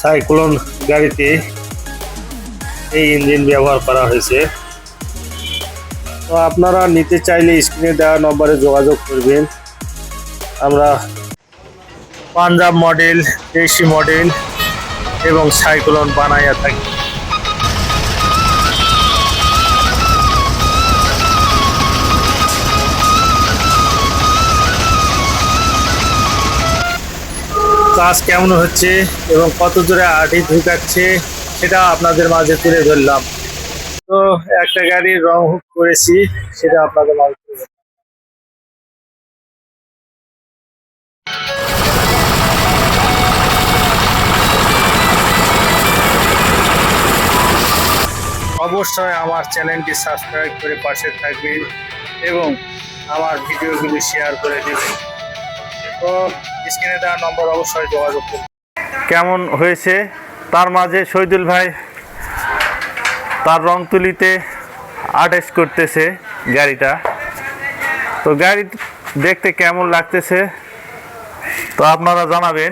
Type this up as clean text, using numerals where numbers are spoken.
Cyclone গাড়িতে এই engine ব্যবহার করা হয়েছে। তো আপনারা নিতে চাইলে স্ক্রিনে দেওয়া নম্বরে যোগাযোগ করবেন। আমরা পাঞ্জাব মডেল, দেশি মডেল এবং সাইক্লোন বানাইয়া থাকি। কাজ কেমন হচ্ছে এবং কত দূরে আটি ঢুকাচ্ছে সেটা আপনাদের মাঝে তুলে ধরলাম। তো একটা গাড়ির রং করেছি, সেটা আপনাদের মাঝে তুলে ধরলাম। অবশ্যই আমার চ্যানেলটি সাবস্ক্রাইব করে পাশে থাকবেন এবং আমার ভিডিওগুলি শেয়ার করে দেবেন। তো স্ক্রিনে দেওয়া নম্বর অবশ্যই যোগাযোগ করুন। কেমন হয়েছে তার মাঝে শহীদুল ভাই তার রং তুলিতে আর্টিস্ট করতেছে গাড়িটা। তো গাড়ি দেখতে কেমন লাগতেছে তো আপনারা জানাবেন।